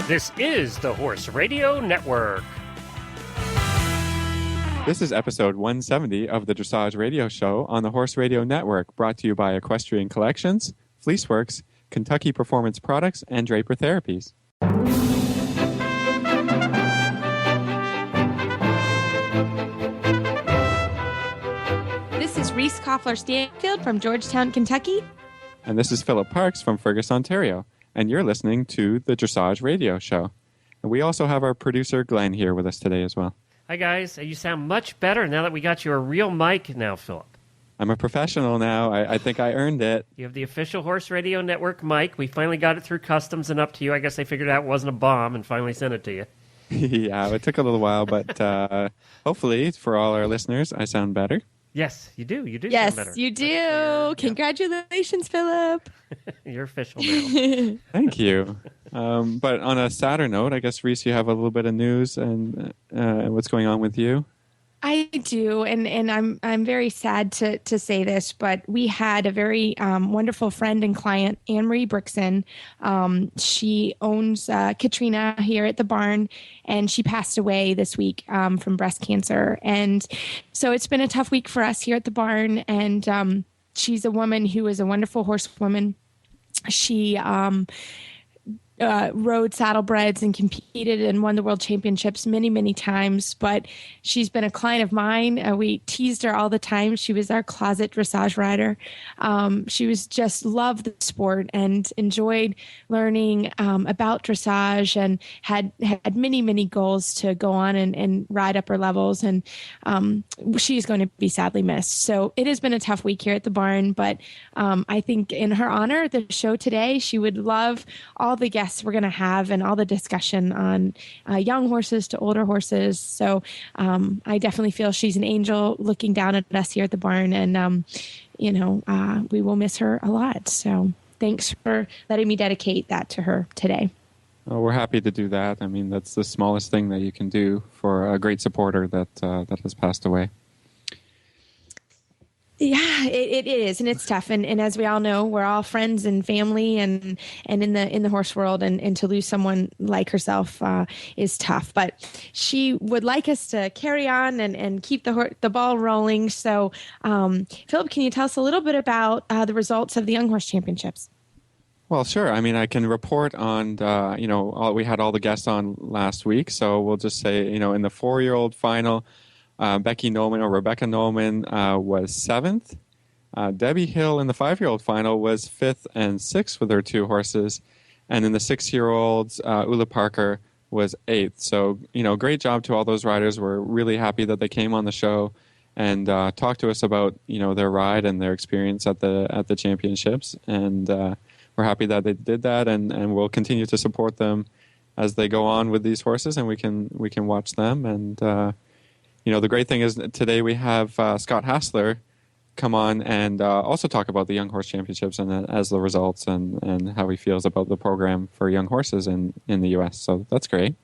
This is the Horse Radio Network. This is episode 170 of the Dressage Radio Show on the Horse Radio Network, brought to you by Equestrian Collections, Fleeceworks, Kentucky Performance Products, and Draper Therapies. This is Reese Koffler-Stanfield from Georgetown, Kentucky. And this is Philip Parks from Fergus, Ontario. And you're listening to the Dressage Radio Show. And we also have our producer, Glenn, here with us today as well. Hi, guys. You sound much better now that we got you a real mic now, Philip. I'm a professional now. I think I earned it. You have the official Horse Radio Network mic. We finally got it through customs and up to you. I guess they figured out it wasn't a bomb and finally sent it to you. Yeah, it took a little while, but hopefully for all our listeners, I sound better. Yes, you do. You do yes, sound better. You do. Congratulations, Philip. You're official now. Thank you. But on a sadder note, I guess, Reese, you have a little bit of news and what's going on with you? I do, and I'm very sad to say this, but we had a very wonderful friend and client, Anne-Marie Brixen. She owns Katrina here at the barn, and she passed away this week from breast cancer. And so it's been a tough week for us here at the barn, and she's a woman who is a wonderful horsewoman. She rode saddlebreds and competed and won the world championships many, many times, but she's been a client of mine. We teased her all the time. She was our closet dressage rider. She was just loved the sport and enjoyed learning about dressage and had many, many goals to go on and ride upper levels. And she's going to be sadly missed. So it has been a tough week here at the barn, but I think in her honor, the show today, she would love all the guests we're going to have and all the discussion on young horses to older horses. So I definitely feel she's an angel looking down at us here at the barn, and we will miss her a lot. So thanks for letting me dedicate that to her today. Well, we're happy to do that. I mean, that's the smallest thing that you can do for a great supporter that has passed away. Yeah, it is, and it's tough. And as we all know, we're all friends and family, and in the horse world, and to lose someone like herself is tough. But she would like us to carry on and keep the ball rolling. So, Philip, can you tell us a little bit about the results of the Young Horse Championships? Well, sure. I mean, I can report on, we had all the guests on last week. So we'll just say, in the 4-year-old final, Rebecca Nolan was 7th. Debbie Hill in the 5-year-old final was 5th and 6th with her 2 horses. And in the 6-year-olds, Ula Parker was 8th. So, great job to all those riders. We're really happy that they came on the show and talked to us about, their ride and their experience at the championships. And we're happy that they did that, and we'll continue to support them as they go on with these horses, and we can watch them. And the great thing is today we have Scott Hassler come on and also talk about the Young Horse Championships and as the results and how he feels about the program for young horses in the U.S. So that's great.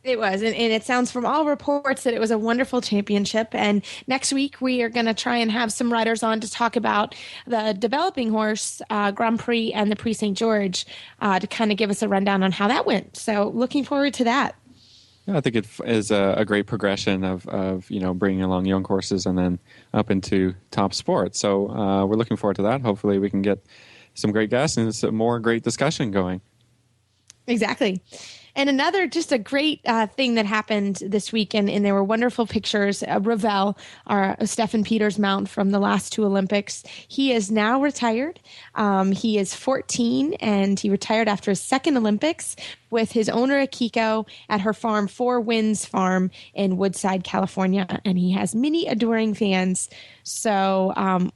It was, and it sounds from all reports that it was a wonderful championship. And next week we are going to try and have some riders on to talk about the developing horse Grand Prix and the Prix St. George to kind of give us a rundown on how that went. So looking forward to that. Yeah, I think it is a great progression of bringing along young horses and then up into top sport. So we're looking forward to that. Hopefully we can get some great guests and some more great discussion going. Exactly. And another, just a great thing that happened this weekend, and there were wonderful pictures. Ravel, our Stefan Peters mount from the last 2 Olympics, he is now retired. He is 14, and he retired after his 2nd Olympics with his owner, Akiko, at her farm, Four Winds Farm in Woodside, California. And he has many adoring fans. So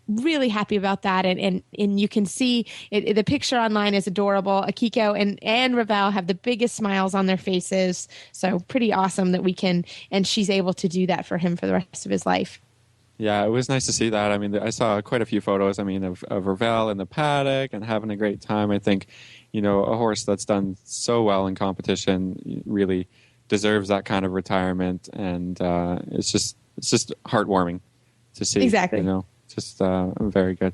really happy about that. And you can see the picture online is adorable. Akiko and Ravel have the biggest smiles on their faces. So pretty awesome that we can, and she's able to do that for him for the rest of his life. Yeah, it was nice to see that. I mean, I saw quite a few photos, of Ravel in the paddock and having a great time. I think, a horse that's done so well in competition really deserves that kind of retirement. And it's just heartwarming to see. Exactly. Just very good.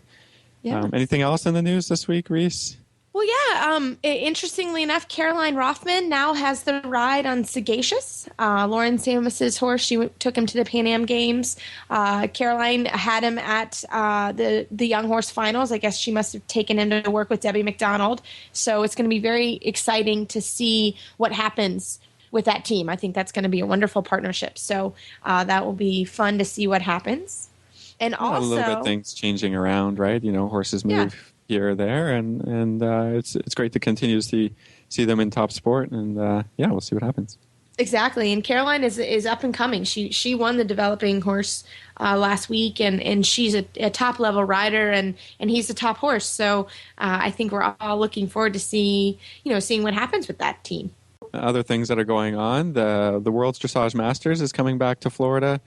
Yeah. Anything else in the news this week, Reese? Well, yeah. Interestingly enough, Caroline Rothman now has the ride on Sagacious. Lauren Samus's horse. She took him to the Pan Am Games. Caroline had him at the Young Horse Finals. I guess she must have taken him to work with Debbie McDonald. So it's going to be very exciting to see what happens with that team. I think that's going to be a wonderful partnership. So that will be fun to see what happens. And also, a little bit things changing around, right? Horses move here or there, and it's great to continue to see them in top sport, and we'll see what happens. Exactly, and Caroline is up and coming. She won the developing horse last week, and she's a top level rider, and he's a top horse. So I think we're all looking forward to seeing what happens with that team. Other things that are going on: the World's Dressage Masters is coming back to Florida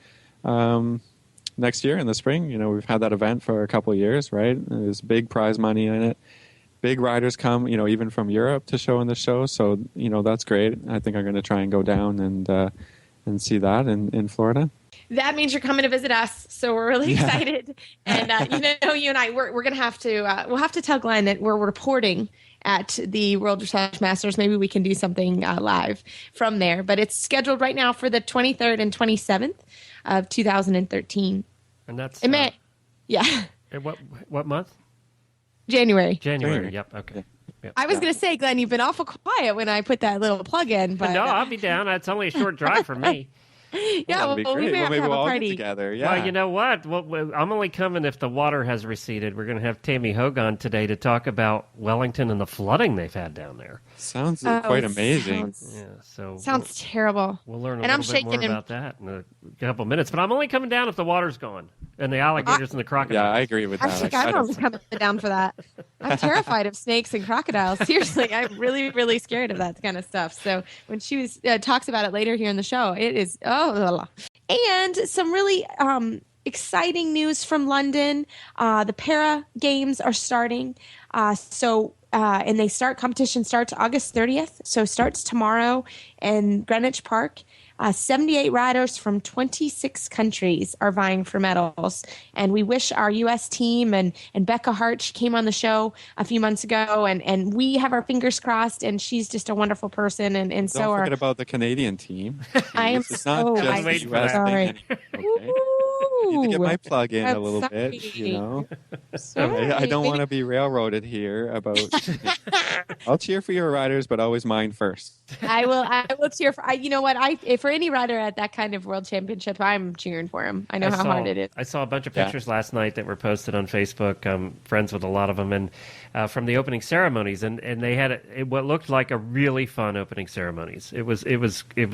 next year in the spring. We've had that event for a couple of years, right? There's big prize money in it. Big riders come, even from Europe to show in the show. So, that's great. I think I'm going to try and go down and see that in Florida. That means you're coming to visit us. So we're really excited. And, you and I, we're going to have to, we'll have to tell Glenn that we're reporting at the World Dressage Masters. Maybe we can do something live from there. But it's scheduled right now for the 23rd and 27th of 2013. And that's yeah. What month? January. Yep. Okay. Yep. I was going to say, Glenn, you've been awful quiet when I put that little plug in, but no, I'll be down. It's only a short drive for me. Yeah, well, we may have to have a party together. Yeah. Well, you know what? I'm only coming if the water has receded. We're going to have Tami Hoag on today to talk about Wellington and the flooding they've had down there. Sounds quite amazing. Sounds terrible. We'll learn a little bit more about that in a couple of minutes. But I'm only coming down if the water's gone and the alligators and the crocodiles. Yeah, I agree with that. I'm only coming down for that. I'm terrified of snakes and crocodiles. Seriously, I'm really, really scared of that kind of stuff. So when she talks about it later here in the show, it is and some really exciting news from London. The Para Games are starting. And competition starts August 30th. So starts tomorrow in Greenwich Park. 78 riders from 26 countries are vying for medals. And we wish our U.S. team and Becca Hart, she came on the show a few months ago, and we have our fingers crossed, and she's just a wonderful person. And so don't forget about the Canadian team. I am it's not just sorry. the U.S. thing. Okay. I need to get my plug in a little bit, Sorry. I don't want to be railroaded here about. I'll cheer for your riders, but always mine first. I will cheer for. You know what? For any rider at that kind of world championship, I'm cheering for him. I know how hard it is. I saw a bunch of pictures last night that were posted on Facebook. I'm friends with a lot of them, and from the opening ceremonies, and they had what looked like a really fun opening ceremonies. It was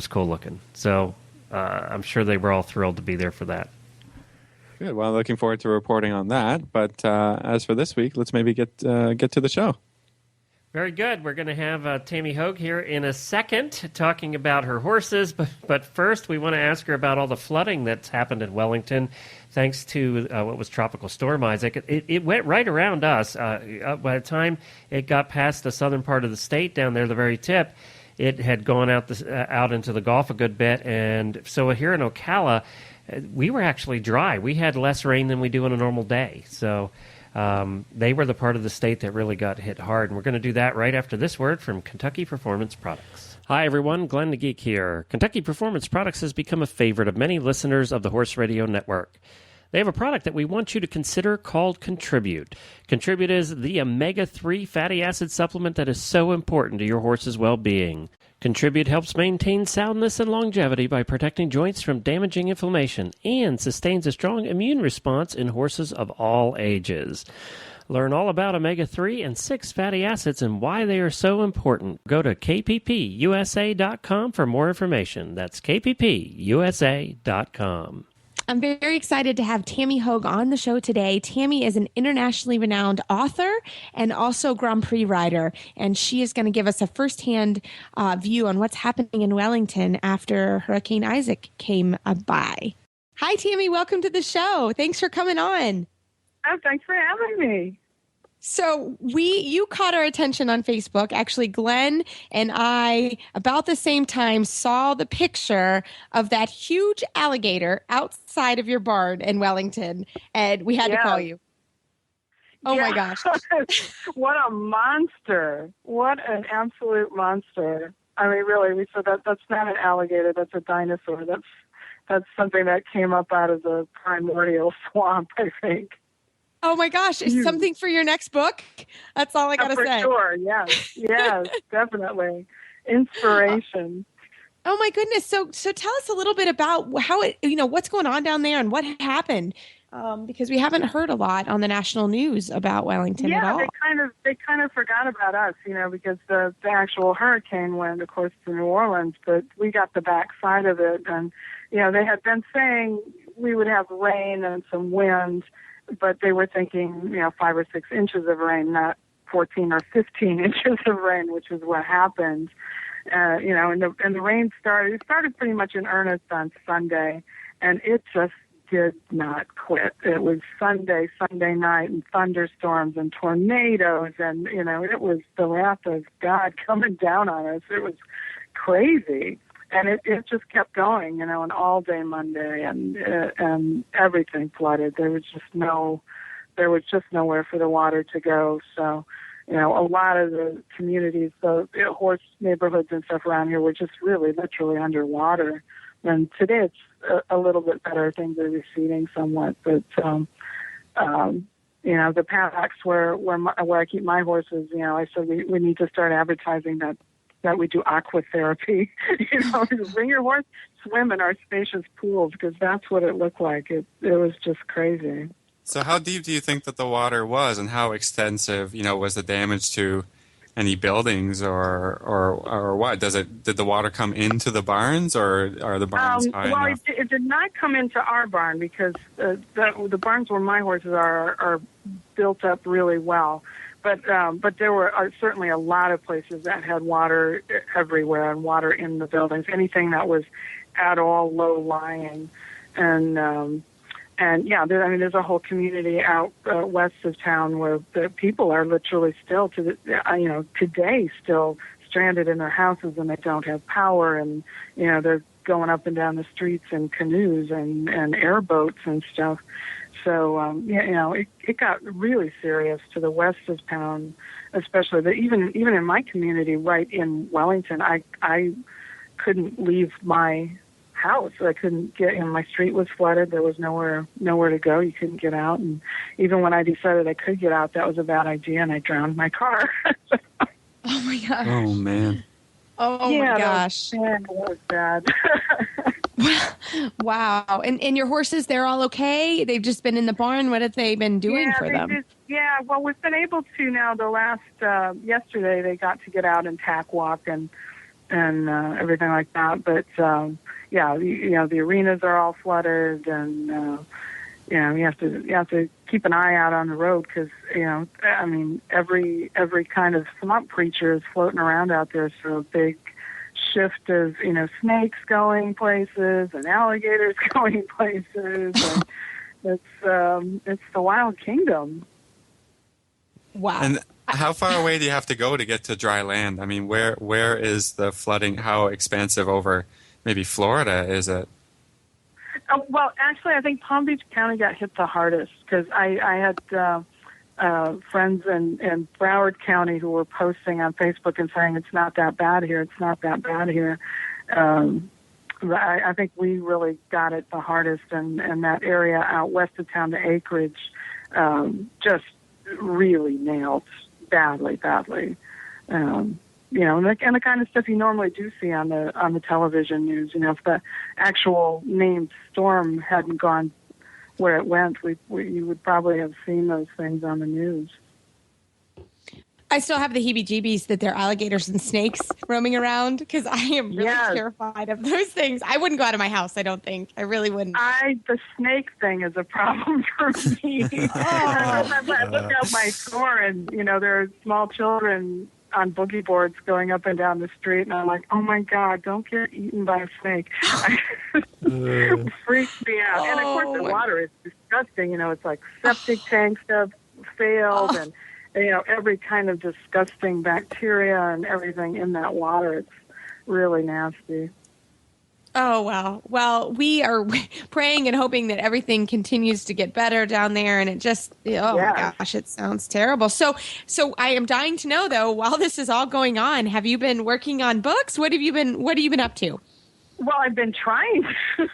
cool looking. So I'm sure they were all thrilled to be there for that. Good. Well, looking forward to reporting on that. But as for this week, let's maybe get to the show. Very good. We're going to have Tami Hoag here in a second talking about her horses. But first, we want to ask her about all the flooding that's happened in Wellington thanks to what was Tropical Storm Isaac. It went right around us. By the time it got past the southern part of the state down there, the very tip, it had gone out into the Gulf a good bit. And so here in Ocala, we were actually dry. We had less rain than we do on a normal day. So they were the part of the state that really got hit hard. And we're going to do that right after this word from Kentucky Performance Products. Hi, everyone. Glenn the Geek here. Kentucky Performance Products has become a favorite of many listeners of the Horse Radio Network. They have a product that we want you to consider called Contribute. Contribute is the omega-3 fatty acid supplement that is so important to your horse's well-being. Contribute helps maintain soundness and longevity by protecting joints from damaging inflammation and sustains a strong immune response in horses of all ages. Learn all about omega-3 and 6 fatty acids and why they are so important. Go to kppusa.com for more information. That's kppusa.com. I'm very excited to have Tami Hoag on the show today. Tami is an internationally renowned author and also Grand Prix rider, and she is going to give us a firsthand view on what's happening in Wellington after Hurricane Isaac came by. Hi, Tami. Welcome to the show. Thanks for coming on. Oh, thanks for having me. So you caught our attention on Facebook. Actually, Glenn and I, about the same time, saw the picture of that huge alligator outside of your barn in Wellington, and we had to call you. Oh my gosh. What a monster. What an absolute monster. I mean, really, we said that's not an alligator, that's a dinosaur. That's something that came up out of the primordial swamp, I think. Oh my gosh. Is something for your next book? That's all I got to For say. sure, yes. Yes, definitely. Inspiration. Oh my goodness. So tell us a little bit about how what's going on down there and what happened. Because we haven't heard a lot on the national news about Wellington at all. They kind of forgot about us, because the actual hurricane went, of course, to New Orleans, but we got the backside of it. And, they had been saying we would have rain and some wind, but they were thinking, 5 or 6 inches of rain, not 14 or 15 inches of rain, which is what happened. And the rain started pretty much in earnest on Sunday, and it just did not quit. It was Sunday night, and thunderstorms and tornadoes, and it was the wrath of God coming down on us. It was crazy, and it just kept going, and all day Monday, and everything flooded. There was just nowhere for the water to go. So, a lot of the communities, the horse neighborhoods and stuff around here were just really literally underwater. And today it's a little bit better. Things are receding somewhat, but the paddocks where I keep my horses, I said we need to start advertising that we do aqua therapy. Bring your horse, swim in our spacious pools, because that's what it looked like. It was just crazy. So how deep do you think that the water was, and how extensive, was the damage to any buildings or what? Did the water come into the barns, or are the barns high enough? It did not come into our barn, because the barns where my horses are built up really well. But there were certainly a lot of places that had water everywhere, and water in the buildings, anything that was at all low lying. And yeah, there's a whole community out west of town where the people are literally still today still stranded in their houses, and they don't have power, and they're going up and down the streets in canoes and airboats and stuff. So it got really serious to the west of town, especially. Even in my community, right in Wellington, I couldn't leave my house. I couldn't get in. My street was flooded. There was nowhere to go. You couldn't get out. And even when I decided I could get out, that was a bad idea, and I drowned my car. Oh my gosh. Oh man. Oh my gosh. That was bad. Wow. And your horses, they're all okay? They've just been in the barn. What have they been doing for them? Well, we've been able to now. The last yesterday, they got to get out and tack walk and everything like that. But the arenas are all flooded, and you have to keep an eye out on the road, because every kind of swamp creature is floating around out there. So a big shift of snakes going places and alligators going places, and it's the wild kingdom. Wow. And how far away do you have to go to get to dry land? I mean, where is the flooding? How expansive over maybe Florida is it? Well, actually, I think Palm Beach County got hit the hardest, because I had friends in Broward County who were posting on Facebook and saying it's not that bad here. It's not that bad here. I think we really got it the hardest, and that area out west of town, the acreage, just really nailed badly. And the kind of stuff you normally do see on the television news. If the actual named storm hadn't gone where it went, you would probably have seen those things on the news. I still have the heebie-jeebies that there are alligators and snakes roaming around, because I am really terrified of those things. I wouldn't go out of my house, I don't think. I really wouldn't. The snake thing is a problem for me. I look out my door, and, there are small children on boogie boards going up and down the street, and I'm like, oh my God, don't get eaten by a snake. It freaks me out. And of course the water is disgusting. It's like septic tanks have failed, and every kind of disgusting bacteria and everything in that water. It's really nasty. Oh, wow. Well, we are praying and hoping that everything continues to get better down there. And it just, oh my gosh, it sounds terrible. So I am dying to know though, while this is all going on, have you been working on books? What have you been up to? Well, I've been trying to.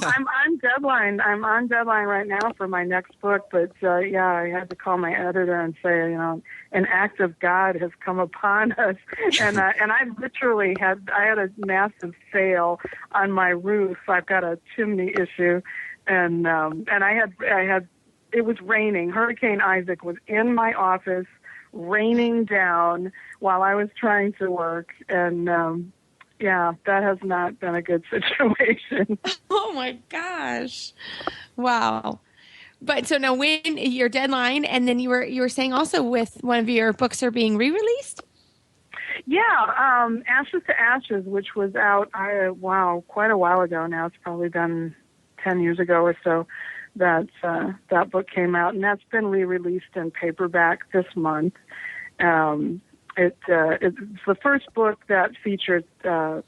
I'm on deadline. I'm on deadline right now for my next book. But I had to call my editor and say, an act of God has come upon us. And I literally had a massive fail on my roof. I've got a chimney issue, and I had it was raining. Hurricane Isaac was in my office, raining down while I was trying to work, and. Yeah, that has not been a good situation. Oh my gosh. Wow. But so now when your deadline, and then you were saying also with one of your books are being re-released? Yeah, Ashes to Ashes, which was out, quite a while ago now. It's probably been 10 years ago or so that book came out, and that's been re-released in paperback this month. It's the first book that featured a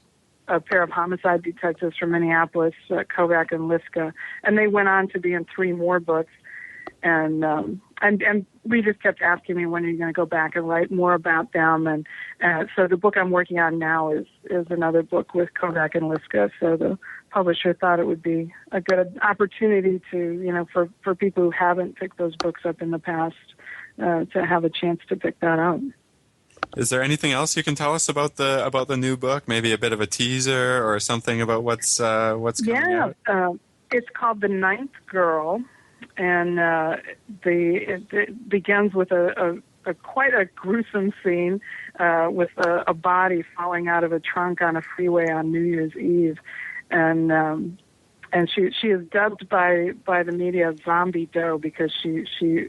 pair of homicide detectives from Minneapolis, Hoag and Liska, and they went on to be in 3 more books. And readers kept asking me, when are you going to go back and write more about them? And so the book I'm working on now is another book with Hoag and Liska. So the publisher thought it would be a good opportunity to, for people who haven't picked those books up in the past, to have a chance to pick that up. Is there anything else you can tell us about the new book? Maybe a bit of a teaser or something about what's coming out? It's called The Ninth Girl, and it begins with a quite a gruesome scene with a body falling out of a trunk on a freeway on New Year's Eve, and she is dubbed by the media Zombie Doe because she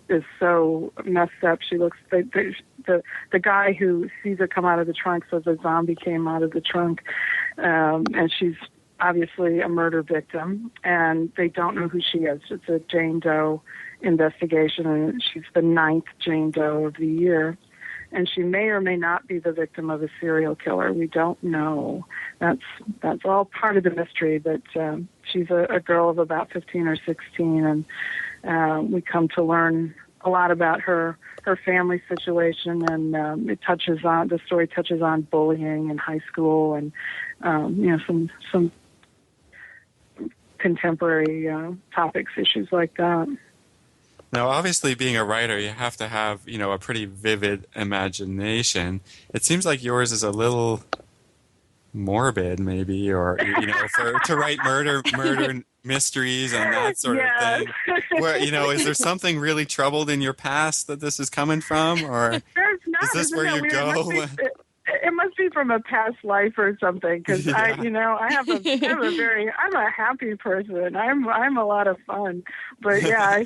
is so messed up. She looks the guy who sees her come out of the trunk says a zombie came out of the trunk, and she's obviously a murder victim, and they don't know who she is. It's a Jane Doe investigation, and she's the 9th Jane Doe of the year. And she may or may not be the victim of a serial killer. We don't know. That's all part of the mystery. But she's a girl of about 15 or 16, and we come to learn a lot about her family situation, and the story touches on bullying in high school, and some contemporary topics, issues like that. Now, obviously, being a writer, you have to have, a pretty vivid imagination. It seems like yours is a little morbid, maybe, or, to write murder mysteries and that sort of thing. Where, is there something really troubled in your past that this is coming from, or is this where you go? It must be from a past life or something, because I'm a happy person. I'm a lot of fun, but I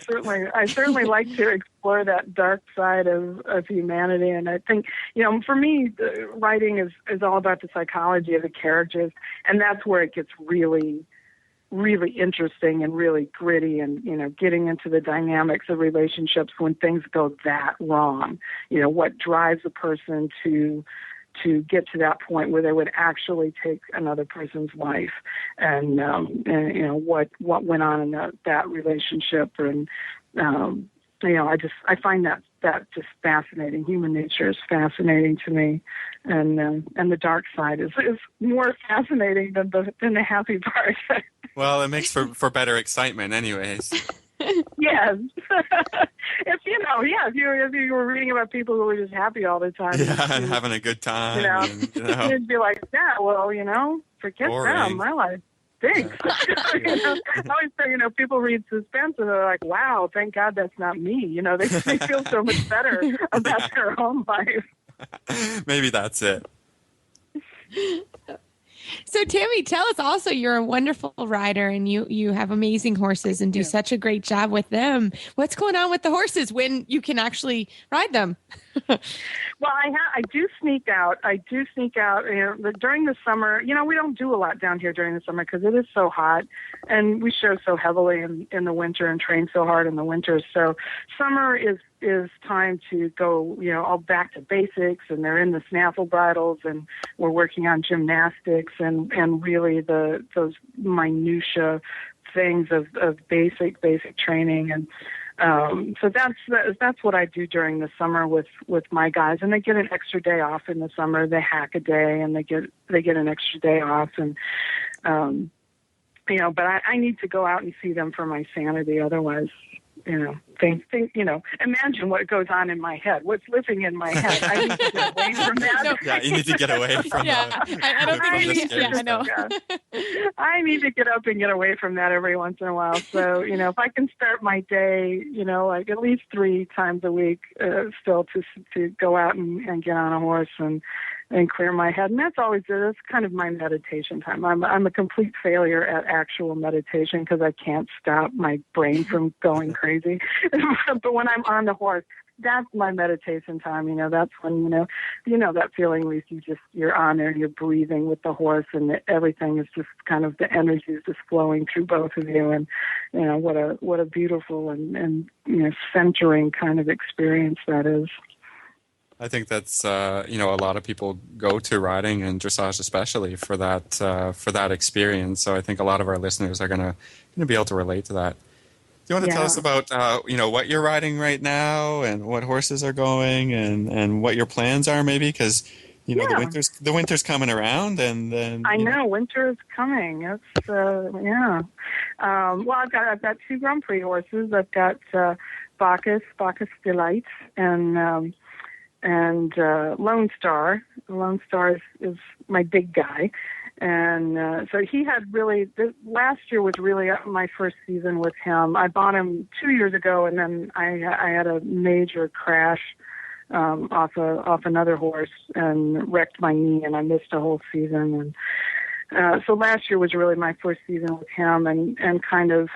certainly like to explore that dark side of humanity. And I think, for me, writing is all about the psychology of the characters, and that's where it gets really, really interesting and really gritty, and getting into the dynamics of relationships when things go that wrong. What drives a person to get to that point where they would actually take another person's life, and what went on in that relationship, and I find that just fascinating. Human nature is fascinating to me, and the dark side is more fascinating than the happy part. Well, it makes for better excitement, anyways. Yes. If you were reading about people who were just happy all the time, and having a good time, you'd be like, forget them. My life stinks. I always say, people read suspense and they're like, wow, thank God that's not me. They feel so much better about their own life. Maybe that's it. So, Tami, tell us also, you're a wonderful rider, and you have amazing horses and do such a great job with them. What's going on with the horses when you can actually ride them? Well, I do sneak out. During the summer. We don't do a lot down here during the summer because it is so hot, and we show so heavily in the winter and train so hard in the winter. So summer is is time to go, all back to basics, and they're in the snaffle bridles, and we're working on gymnastics and really those minutia things of basic training. And so that's what I do during the summer with my guys, and they get an extra day off in the summer. They hack a day, and they get an extra day off, and but I need to go out and see them for my sanity. Otherwise, imagine what goes on in my head, what's living in my head. I need to get away from that. No. Yeah, you need to get away from I don't think I know. I need to get up and get away from that every once in a while. So, if I can start my day, like at least 3 times a week, still to go out and get on a horse and clear my head. And that's kind of my meditation time. I'm a complete failure at actual meditation because I can't stop my brain from going crazy. But when I'm on the horse, that's my meditation time. That's when, that feeling where you're on there and you're breathing with the horse, and everything is just kind of, the energy is just flowing through both of you. And, what a beautiful and centering kind of experience that is. I think that's a lot of people go to riding and dressage especially for that experience. So I think a lot of our listeners are going to be able to relate to that. Do you want to tell us about what you're riding right now and what horses are going and what your plans are, maybe? Because the winter's coming around, and then I know winter is coming. It's Well, I've got 2 Grand Prix horses. I've got Bacchus Delight, and Lone Star. Lone Star is my big guy. And so he had last year was really my first season with him. I bought him 2 years ago, and then I had a major crash off another horse and wrecked my knee, and I missed a whole season. And so last year was really my first season with him, and kind of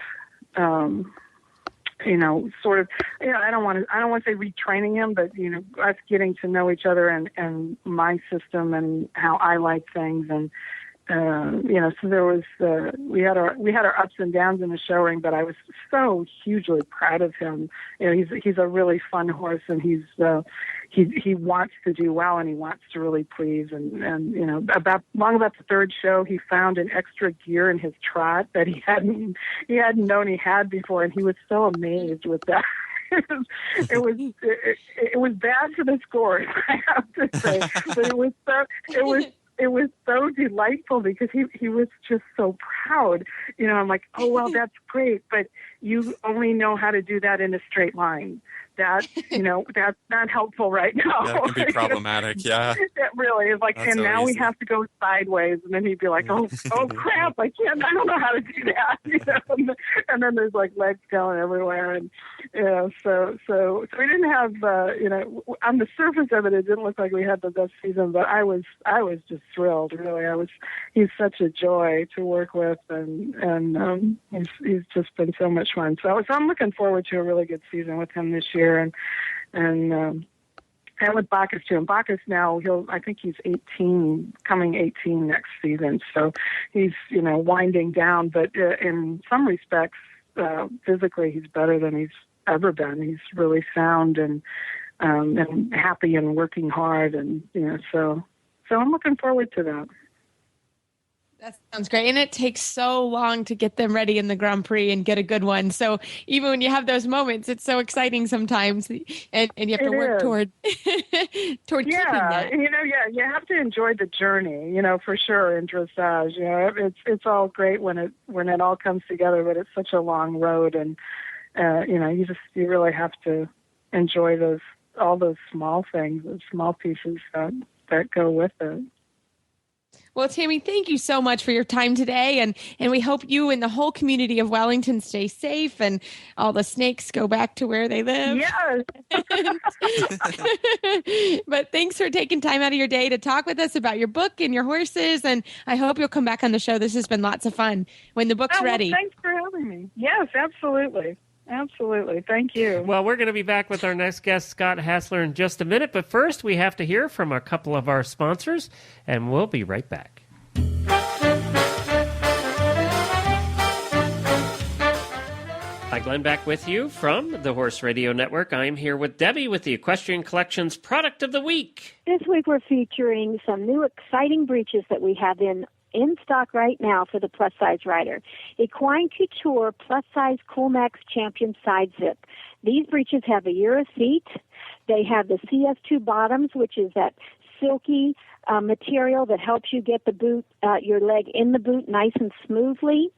sort of, I don't want to say retraining him, but us getting to know each other and my system and how I like things. And so there was we had our ups and downs in the show ring, but I was so hugely proud of him. He's a really fun horse, and he wants to do well, and he wants to really please. And about the 3rd show, he found an extra gear in his trot that he hadn't known he had before, and he was so amazed with that. It was bad for the score, I have to say, but it was so delightful because he was just so proud. I'm like, oh, well, that's great, but you only know how to do that in a straight line. That's not helpful right now. That can be problematic, yeah. It really is like, that's and now we have to go sideways, and then he'd be like, oh crap, I don't know how to do that. And then there's like legs going everywhere, and so we didn't have on the surface of it didn't look like we had the best season, but I was just thrilled, really. He's such a joy to work with, and he's just been so much fun. So I'm looking forward to a really good season with him this year. And with Bacchus too. And Bacchus now, I think he's 18, coming 18 next season. So he's, winding down, but in some respects, physically he's better than he's ever been. He's really sound and happy and working hard. And, so I'm looking forward to that. That sounds great. And it takes so long to get them ready in the Grand Prix and get a good one. So even when you have those moments, it's so exciting sometimes. And you have to work toward keeping that. You have to enjoy the journey, for sure, in dressage. It's all great when it all comes together, but it's such a long road. And, you really have to enjoy all those small things, those small pieces that go with it. Well, Tami, thank you so much for your time today. And we hope you and the whole community of Wellington stay safe and all the snakes go back to where they live. Yes. But thanks for taking time out of your day to talk with us about your book and your horses. And I hope you'll come back on the show. This has been lots of fun when the book's ready. Thanks for having me. Yes, absolutely. Absolutely. Thank you. Well, we're going to be back with our next guest, Scott Hassler, in just a minute. But first, we have to hear from a couple of our sponsors, and we'll be right back. Glenn back with you from the Horse Radio Network. I'm here with Debbie with the Equestrian Collection's Product of the Week. This week we're featuring some new exciting breeches that we have in stock right now for the plus-size rider. Equine Couture Plus-Size Coolmax Champion Side Zip. These breeches have a Euro seat. They have the CS2 bottoms, which is that silky material that helps you get the boot, your leg in the boot nice and smoothly.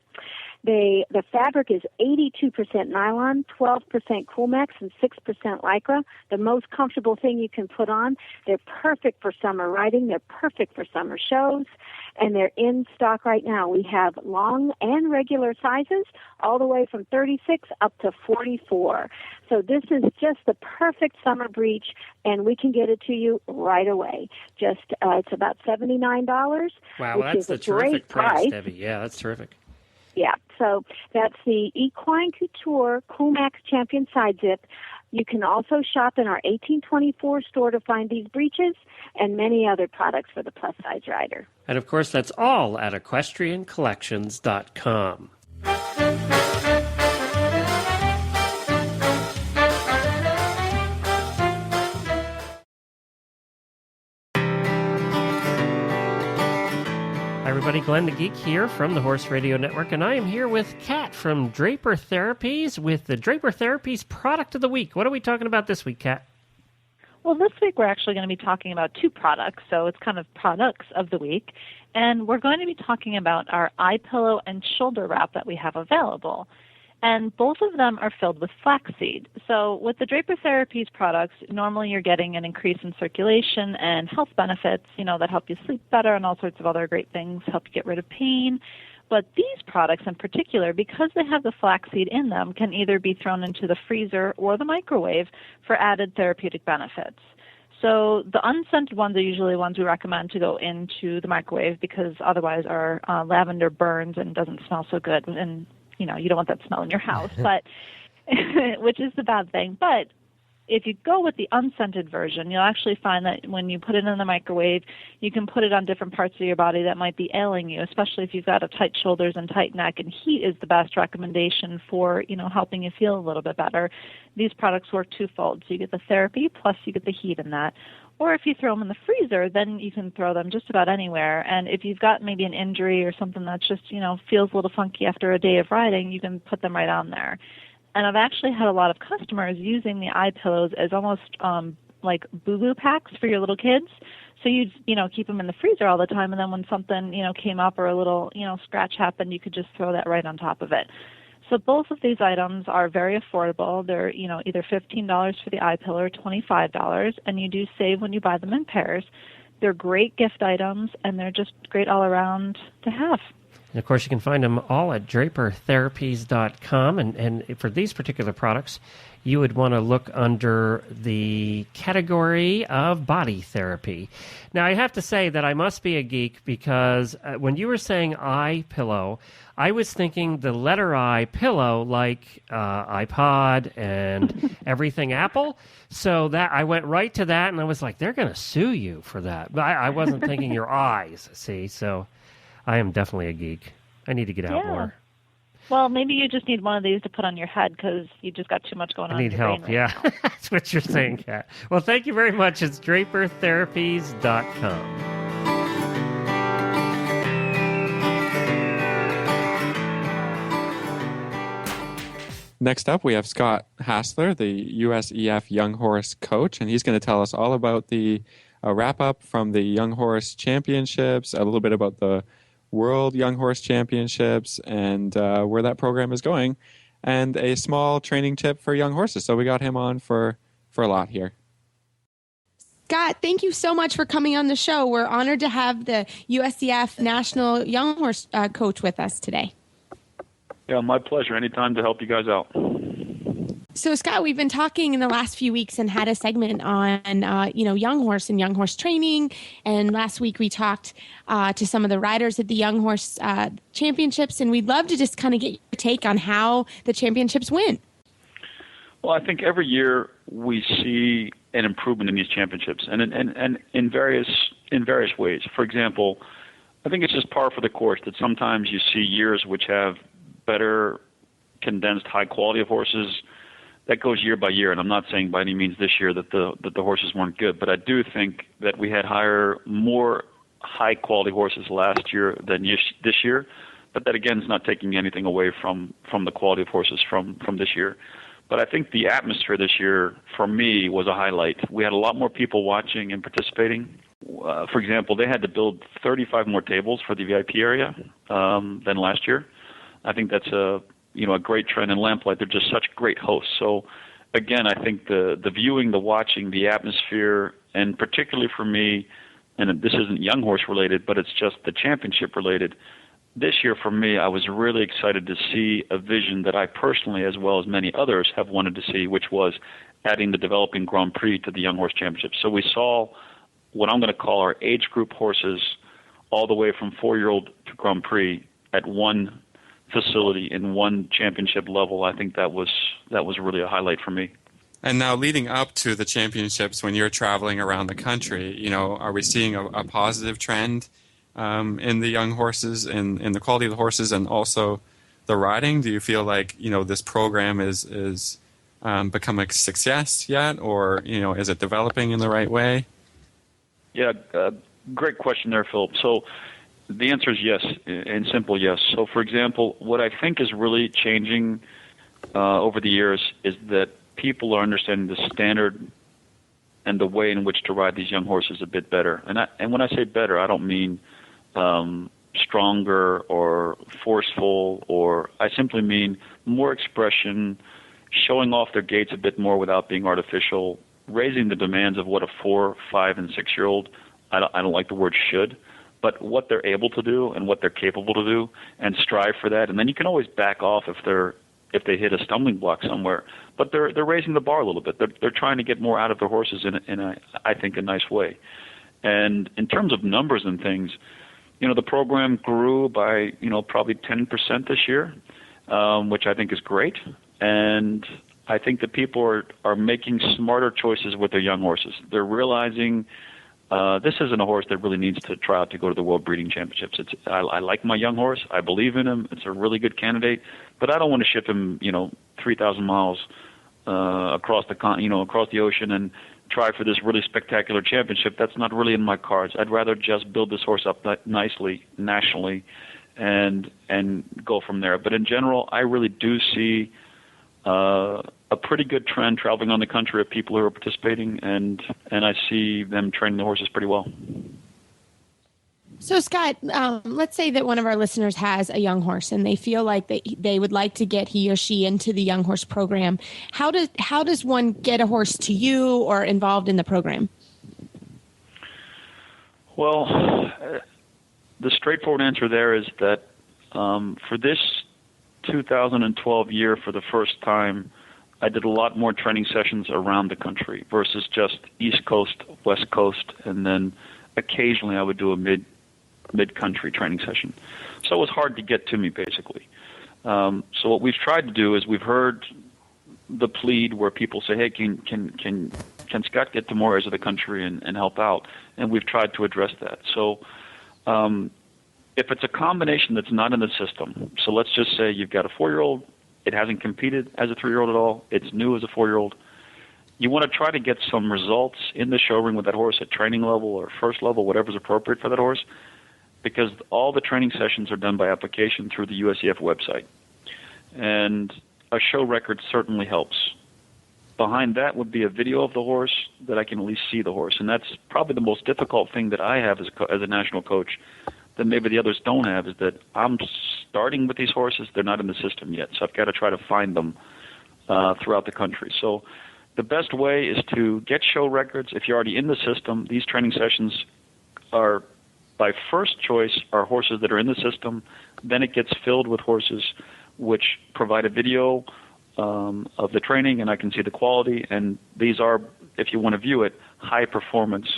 The fabric is 82% nylon, 12% Coolmax, and 6% Lycra. The most comfortable thing you can put on. They're perfect for summer riding. They're perfect for summer shows, and they're in stock right now. We have long and regular sizes, all the way from 36 up to 44. So this is just the perfect summer breech, and we can get it to you right away. Just it's about $79. Wow, which that's is a a terrific great price, Debbie. Yeah, that's terrific. Yeah, so that's the Equine Couture Coolmax Champion Side Zip. You can also shop in our 1824 store to find these breeches and many other products for the plus-size rider. And, of course, that's all at equestriancollections.com. Hi, everybody. Glenn the Geek here from the Horse Radio Network, and I am here with Kat from Draper Therapies with the Draper Therapies Product of the Week. What are we talking about this week, Kat? Well, this week we're actually going to be talking about two products, so it's kind of products of the week, and we're going to be talking about our eye pillow and shoulder wrap that we have available. And both of them are filled with flaxseed. So with the Draper Therapies products, normally you're getting an increase in circulation and health benefits, that help you sleep better and all sorts of other great things, help you get rid of pain. But these products in particular, because they have the flaxseed in them, can either be thrown into the freezer or the microwave for added therapeutic benefits. So the unscented ones are usually ones we recommend to go into the microwave because otherwise our lavender burns and doesn't smell so good. And you don't want that smell in your house, but which is the bad thing. But if you go with the unscented version, you'll actually find that when you put it in the microwave, you can put it on different parts of your body that might be ailing you, especially if you've got a tight shoulders and tight neck, and heat is the best recommendation for, helping you feel a little bit better. These products work twofold. So you get the therapy, plus you get the heat in that. Or if you throw them in the freezer, then you can throw them just about anywhere. And if you've got maybe an injury or something that just, feels a little funky after a day of riding, you can put them right on there. And I've actually had a lot of customers using the eye pillows as almost like boo-boo packs for your little kids. So you'd, keep them in the freezer all the time, and then when something, came up or a little, scratch happened, you could just throw that right on top of it. So both of these items are very affordable. They're, either $15 for the eye pillow or $25, and you do save when you buy them in pairs. They're great gift items, and they're just great all around to have. And, of course, you can find them all at drapertherapies.com. And for these particular products, you would want to look under the category of body therapy. Now, I have to say that I must be a geek because when you were saying eye pillow, I was thinking the letter I pillow like iPod and everything Apple. So that I went right to that, and I was like, they're going to sue you for that. But I wasn't thinking your eyes, see? So I am definitely a geek. I need to get out more. Well, maybe you just need one of these to put on your head because you just got too much going on. I need help, right now. That's what you're saying, Kat. Well, thank you very much. It's drapertherapies.com. Next up, we have Scott Hassler, the USEF Young Horse coach, and he's going to tell us all about the wrap-up from the Young Horse Championships, a little bit about the World Young Horse Championships, and where that program is going, and a small training tip for young horses. So we got him on for a lot here. Scott, thank you so much for coming on the show. We're honored to have the USEF National Young Horse coach with us today. Yeah, my pleasure. Anytime to help you guys out. So, Scott, we've been talking in the last few weeks and had a segment on, young horse and young horse training. And last week we talked to some of the riders at the Young Horse Championships. And we'd love to just kind of get your take on how the championships went. Well, I think every year we see an improvement in these championships, and in various ways. For example, I think it's just par for the course that sometimes you see years which have better condensed high quality of horses. That goes year by year, and I'm not saying by any means this year that the horses weren't good, but I do think that we had more high quality horses last year than this year. But that again is not taking anything away from the quality of horses from this year. But I think the atmosphere this year for me was a highlight. We had a lot more people watching and participating. For example, they had to build 35 more tables for the VIP area than last year. I think that's a great trend in Lamplight. They're just such great hosts. So, again, I think the viewing, the watching, the atmosphere, and particularly for me, and this isn't young horse related, but it's just the championship related. This year for me, I was really excited to see a vision that I personally, as well as many others, have wanted to see, which was adding the developing Grand Prix to the Young Horse Championship. So we saw what I'm going to call our age group horses all the way from 4-year-old to Grand Prix at one facility in one championship level. I think that was really a highlight for me. And now leading up to the championships, when you're traveling around the country, are we seeing a positive trend in the young horses, in the quality of the horses, and also the riding? Do you feel like, this program is become a success yet, or, is it developing in the right way? Yeah, great question there, Philip. So the answer is yes, and simple yes. So, for example, what I think is really changing over the years is that people are understanding the standard and the way in which to ride these young horses a bit better. And when I say better, I don't mean stronger or forceful, or I simply mean more expression, showing off their gaits a bit more without being artificial, raising the demands of what a 4, 5, and 6-year-old, I don't like the word should, but what they're able to do and what they're capable to do, and strive for that. And then you can always back off if they hit a stumbling block somewhere. But they're raising the bar a little bit. They're trying to get more out of their horses in a I think a nice way. And in terms of numbers and things, the program grew by probably 10% this year, which I think is great. And I think that people are making smarter choices with their young horses. They're realizing this isn't a horse that really needs to try out to go to the World Breeding Championships. I like my young horse. I believe in him. It's a really good candidate, but I don't want to ship him 3,000 miles across the ocean and try for this really spectacular championship. That's not really in my cards. I'd rather just build this horse up nicely nationally and go from there. But in general, I really do see a pretty good trend traveling on the country of people who are participating, and I see them training the horses pretty well. So, Scott, let's say that one of our listeners has a young horse and they feel like they would like to get he or she into the young horse program. How does one get a horse to you or involved in the program? Well, the straightforward answer there is that for this 2012 year, for the first time, I did a lot more training sessions around the country versus just East Coast, West Coast, and then occasionally I would do a mid-country training session. So it was hard to get to me, basically. So what we've tried to do is we've heard the plead where people say, hey, can Scott get to more areas of the country and help out? And we've tried to address that. So if it's a combination that's not in the system, so let's just say you've got a 4-year-old, it hasn't competed as a 3-year-old at all, it's new as a 4-year-old, you want to try to get some results in the show ring with that horse at training level or first level, whatever's appropriate for that horse, because all the training sessions are done by application through the USEF website. And a show record certainly helps. Behind that would be a video of the horse that I can at least see the horse. And that's probably the most difficult thing that I have as a national coach that maybe the others don't have, is that I'm starting with these horses. They're not in the system yet, so I've got to try to find them throughout the country. So the best way is to get show records. If you're already in the system, these training sessions are, by first choice, are horses that are in the system. Then it gets filled with horses which provide a video of the training, and I can see the quality. And these are, if you want to view it, high-performance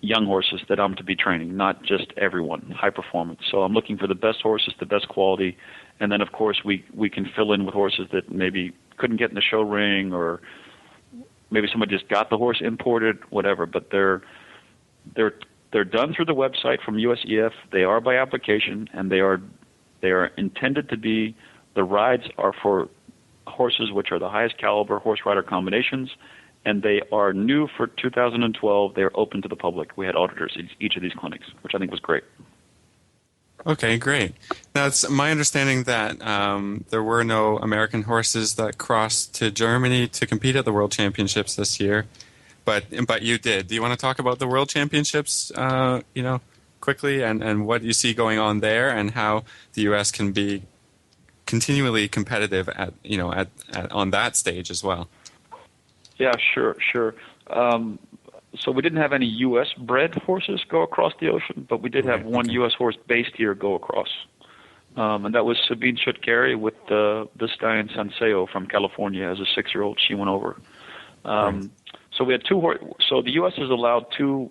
young horses that I'm to be training, not just everyone, high performance. So I'm looking for the best horses, the best quality, and then, of course, we can fill in with horses that maybe couldn't get in the show ring, or maybe somebody just got the horse imported, whatever. But they're done through the website from USEF. They are by application, and they are intended to be The rides are for horses which are the highest caliber horse rider combinations, and they are new for 2012. They are open to the public. We had auditors at each of these clinics, which I think was great. Okay, great. Now, it's my understanding that there were no American horses that crossed to Germany to compete at the World Championships this year, but you did. Do you want to talk about the World Championships, quickly, and what you see going on there, and how the U.S. can be continually competitive at on that stage as well? Yeah, sure. So we didn't have any U.S. bred horses go across the ocean, but we did have one U.S. horse based here go across. And that was Sabine Schutt-Carey with the stallion Sanseo from California as a 6-year-old. She went over. So we had so the U.S. has allowed 2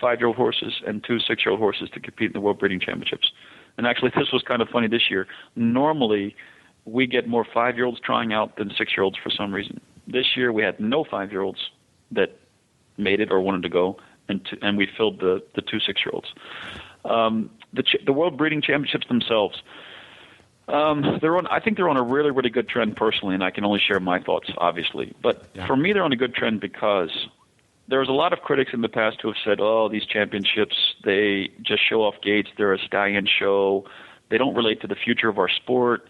5-year-old horses and 2 6-year-old horses to compete in the World Breeding Championships. And actually, this was kind of funny this year. Normally, we get more 5-year-olds trying out than 6-year-olds for some reason. This year, we had no 5-year-olds that made it or wanted to go, and we filled the 2 6-year-olds. The World Breeding Championships themselves, I think they're on a really, really good trend personally, and I can only share my thoughts, obviously. But for me, they're on a good trend because there's a lot of critics in the past who have said, oh, these championships, they just show off gaits, they're a stallion show, they don't relate to the future of our sport.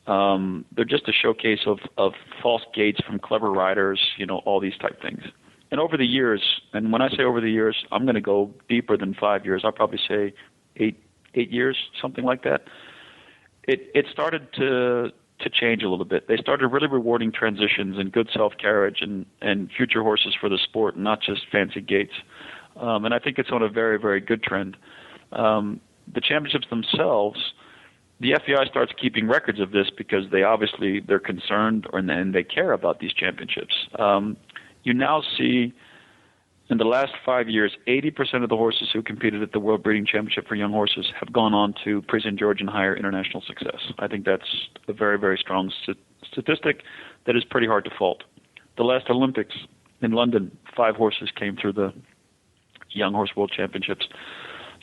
They're just a showcase of false gaits from clever riders, all these type things. And over the years, and when I say over the years, I'm going to go deeper than 5 years. I'll probably say 8 years, something like that. It started to change a little bit. They started really rewarding transitions and good self-carriage and future horses for the sport, not just fancy gaits. And I think it's on a very, very good trend. The championships themselves, the FEI starts keeping records of this because they're concerned and they care about these championships. You now see, in the last 5 years, 80% of the horses who competed at the World Breeding Championship for young horses have gone on to Prix St. George and higher international success. I think that's a very, very strong statistic that is pretty hard to fault. The last Olympics in London, 5 horses came through the Young Horse World Championships.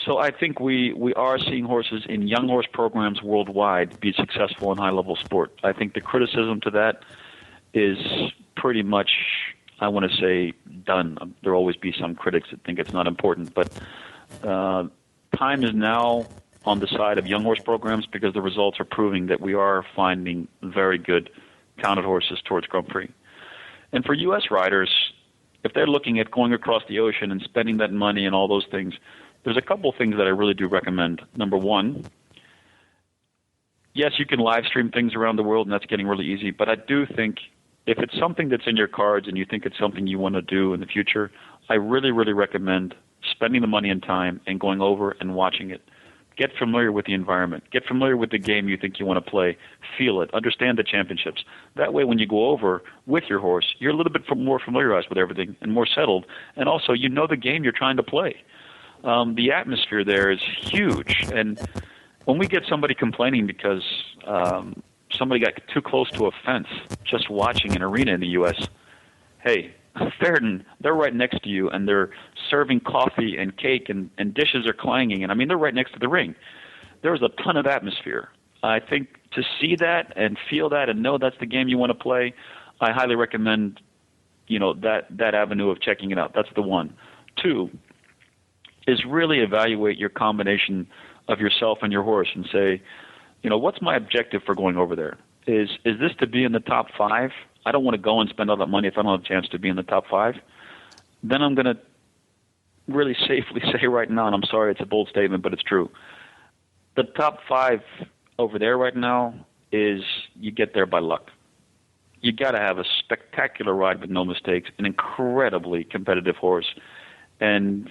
So I think we are seeing horses in young horse programs worldwide be successful in high-level sport. I think the criticism to that is pretty much, I want to say, done. There will always be some critics that think it's not important, but time is now on the side of young horse programs because the results are proving that we are finding very good counted horses towards Grand Prix. And for U.S. riders, if they're looking at going across the ocean and spending that money and all those things, there's a couple things that I really do recommend. Number one, yes, you can live stream things around the world, and that's getting really easy, but I do think if it's something that's in your cards and you think it's something you want to do in the future, I really, really recommend spending the money and time and going over and watching it. Get familiar with the environment. Get familiar with the game you think you want to play. Feel it. Understand the championships. That way, when you go over with your horse, you're a little bit more familiarized with everything and more settled. And also, you know the game you're trying to play. The atmosphere there is huge. And when we get somebody complaining because somebody got too close to a fence just watching an arena in the U.S., hey, Fairton, they're right next to you, and they're serving coffee and cake, and dishes are clanging. And, I mean, they're right next to the ring. There's a ton of atmosphere. I think to see that and feel that and know that's the game you want to play, I highly recommend, that avenue of checking it out. That's the one. 2 is really evaluate your combination of yourself and your horse and say, what's my objective for going over there? Is this to be in the top 5? I don't want to go and spend all that money if I don't have a chance to be in the top 5. Then I'm going to really safely say right now, and I'm sorry it's a bold statement, but it's true. The top 5 over there right now is you get there by luck. You got to have a spectacular ride with no mistakes, an incredibly competitive horse, and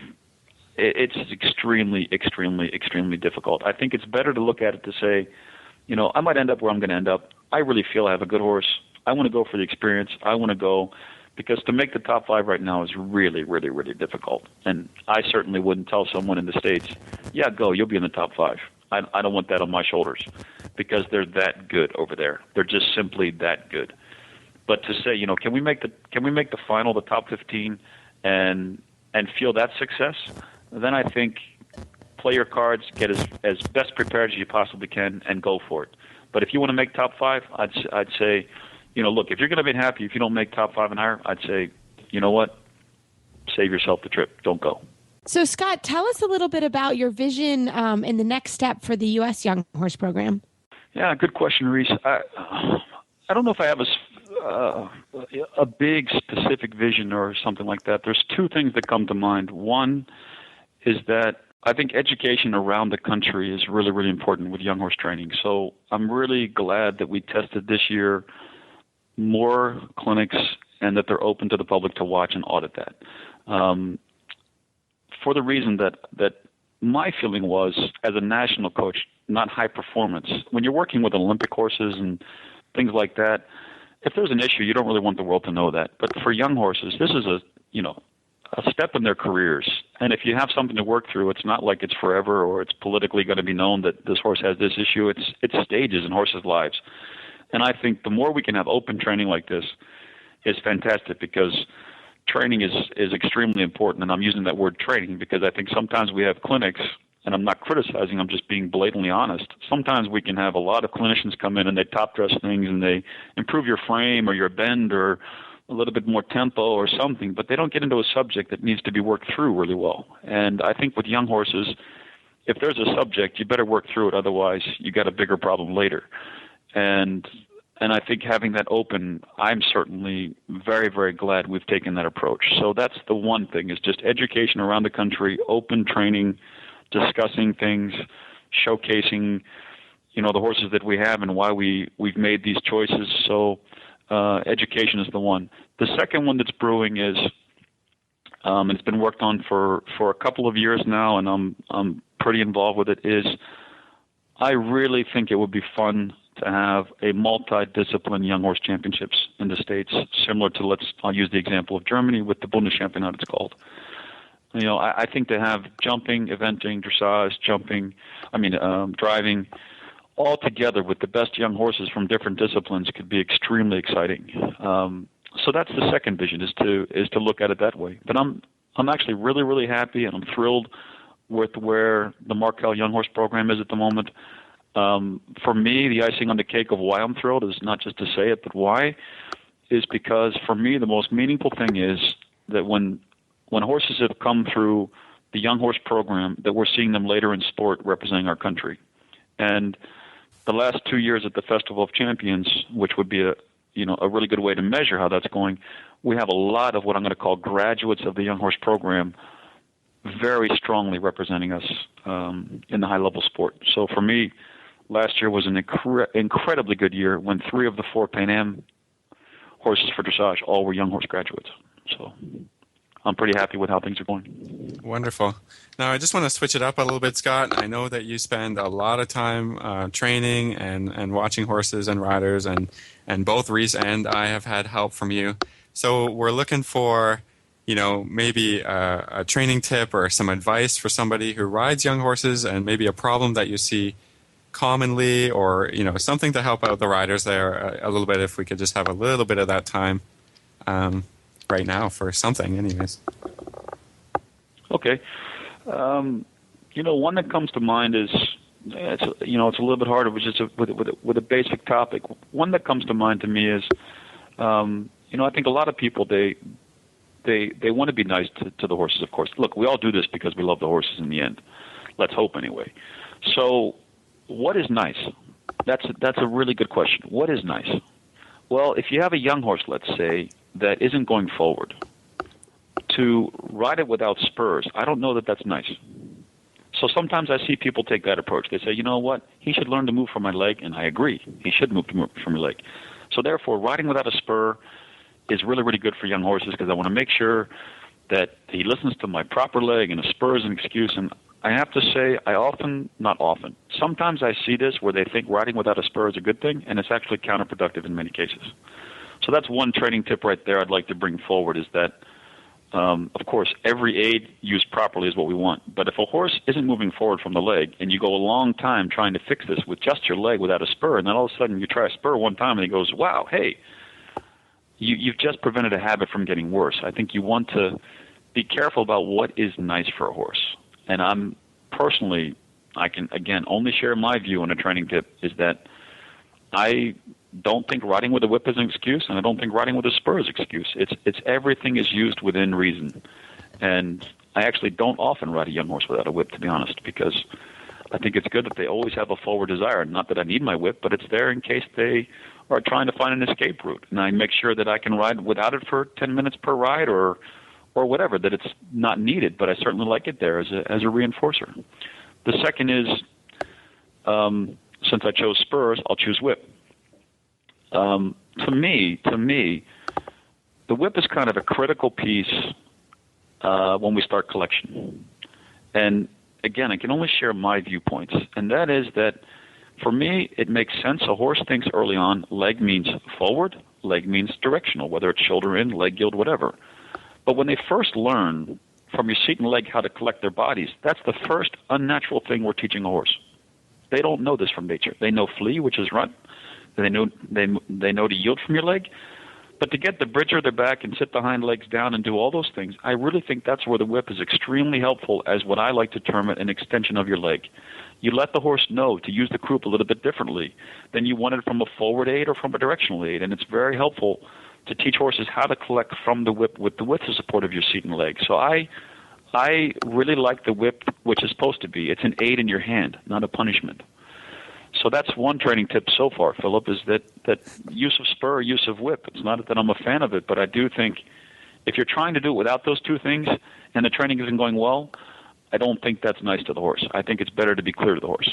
it's extremely, extremely, extremely difficult. I think it's better to look at it to say, I might end up where I'm going to end up. I really feel I have a good horse. I want to go for the experience. I want to go because to make the top 5 right now is really, really, really difficult. And I certainly wouldn't tell someone in the States, yeah, go, you'll be in the top 5. I don't want that on my shoulders because they're that good over there. They're just simply that good. But to say, can we make the final, the top 15, and feel that success? Then I think play your cards, get as best prepared as you possibly can, and go for it. But if you want to make top 5, I'd say, look, if you're going to be happy if you don't make top 5 and higher, I'd say, you know what, save yourself the trip. Don't go. So, Scott, tell us a little bit about your vision and the next step for the U.S. Young Horse Program. Yeah, good question, Reese. I don't know if I have a big specific vision or something like that. There's 2 things that come to mind. One is that I think education around the country is really, really important with young horse training. So I'm really glad that we tested this year more clinics and that they're open to the public to watch and audit that. For the reason that my feeling was, as a national coach, not high performance. When you're working with Olympic horses and things like that, if there's an issue, you don't really want the world to know that. But for young horses, this is a step in their careers. And if you have something to work through, it's not like it's forever or it's politically going to be known that this horse has this issue. It's stages in horses' lives. And I think the more we can have open training like this is fantastic, because training is extremely important. And I'm using that word training because I think sometimes we have clinics, and I'm not criticizing, I'm just being blatantly honest. Sometimes we can have a lot of clinicians come in and they top dress things and they improve your frame or your bend or a little bit more tempo or something, but they don't get into a subject that needs to be worked through really well. And I think with young horses, if there's a subject, you better work through it. Otherwise, you got a bigger problem later. And I think having that open, I'm certainly very, very glad we've taken that approach. So that's the one thing, is just education around the country, open training, discussing things, showcasing, the horses that we have and why we've made these choices. So education is the one. The second one that's brewing is, and it's been worked on for a couple of years now, and I'm pretty involved with it, is I really think it would be fun to have a multi-discipline young horse championships in the States, similar to, I'll use the example of Germany with the Bundeschampionat, it's called. I think to have jumping, eventing, dressage, driving, all together with the best young horses from different disciplines could be extremely exciting. So that's the second vision, is to look at it that way. But I'm actually really, really happy, and I'm thrilled with where the Markel Young Horse Program is at the moment. For me, the icing on the cake of why I'm thrilled is not just to say it, but why is because for me the most meaningful thing is that when horses have come through the Young Horse Program, that we're seeing them later in sport representing our country. And the last 2 years at the Festival of Champions, which would be a really good way to measure how that's going, we have a lot of what I'm going to call graduates of the Young Horse Program very strongly representing us in the high-level sport. So for me, last year was an incredibly good year when 3 of the 4 Pan Am horses for dressage all were young horse graduates. So I'm pretty happy with how things are going. Wonderful. Now, I just want to switch it up a little bit, Scott. I know that you spend a lot of time training and watching horses and riders, and both Reese and I have had help from you. So we're looking for, maybe a training tip or some advice for somebody who rides young horses, and maybe a problem that you see commonly, or something to help out the riders there a little bit. If we could just have a little bit of that time right now for something, anyways. Okay. One that comes to mind is it's a little bit harder, which is with a basic topic. One that comes to mind to me is, I think a lot of people they want to be nice to the horses. Of course, look, we all do this because we love the horses in the end. Let's hope anyway. So, what is nice? That's a really good question. What is nice? Well, if you have a young horse, let's say, that isn't going forward, to ride it without spurs, I don't know that that's nice. So sometimes I see people take that approach. They say, you know what, he should learn to move from my leg, and I agree. He should move from my leg. So therefore, riding without a spur is really, really good for young horses, because I want to make sure that he listens to my proper leg, and a spur is an excuse. And I have to say, sometimes I see this where they think riding without a spur is a good thing, and it's actually counterproductive in many cases. So that's one training tip right there I'd like to bring forward, is that, of course, every aid used properly is what we want. But if a horse isn't moving forward from the leg, and you go a long time trying to fix this with just your leg without a spur, and then all of a sudden you try a spur one time and he goes, wow, hey, you've just prevented a habit from getting worse. I think you want to be careful about what is nice for a horse. And I can, again, only share my view on a training tip, is that I don't think riding with a whip is an excuse, and I don't think riding with a spur is an excuse. It's everything is used within reason. And I actually don't often ride a young horse without a whip, to be honest, because I think it's good that they always have a forward desire. Not that I need my whip, but it's there in case they are trying to find an escape route. And I make sure that I can ride without it for 10 minutes per ride or whatever, that it's not needed, but I certainly like it there as a reinforcer. The second is, since I chose spurs, I'll choose whip. To me, the whip is kind of a critical piece when we start collection. And again, I can only share my viewpoints, and that is that for me, it makes sense. A horse thinks early on, leg means forward, leg means directional, whether it's shoulder in, leg yield, whatever. But when they first learn from your seat and leg how to collect their bodies, that's the first unnatural thing we're teaching a horse. They don't know this from nature. They know flee, which is run. They know to yield from your leg. But to get the bridge of their back and sit the hind legs down and do all those things, I really think that's where the whip is extremely helpful as what I like to term it, an extension of your leg. You let the horse know to use the croup a little bit differently than you want it from a forward aid or from a directional aid. And it's very helpful to teach horses how to collect from the whip with the support of your seat and leg. So I really like the whip, which is supposed to be. It's an aid in your hand, not a punishment. So that's one training tip so far, Philip, is that use of spur, use of whip. It's not that I'm a fan of it, but I do think if you're trying to do it without those two things and the training isn't going well, I don't think that's nice to the horse. I think it's better to be clear to the horse.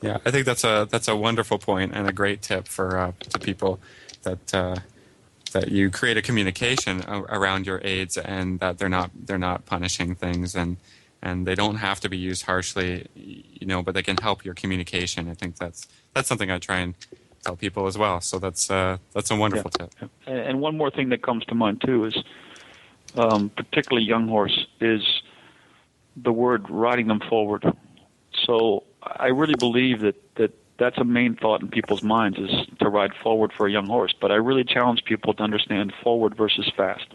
Yeah, I think that's a wonderful point and a great tip for to people that you create a communication around your aids and that they're not punishing things and they don't have to be used harshly, but they can help your communication. I think that's something I try and tell people as well. So that's a wonderful tip. And one more thing that comes to mind too is, particularly young horse, is the word riding them forward. So I really believe that's a main thought in people's minds is to ride forward for a young horse. But I really challenge people to understand forward versus fast.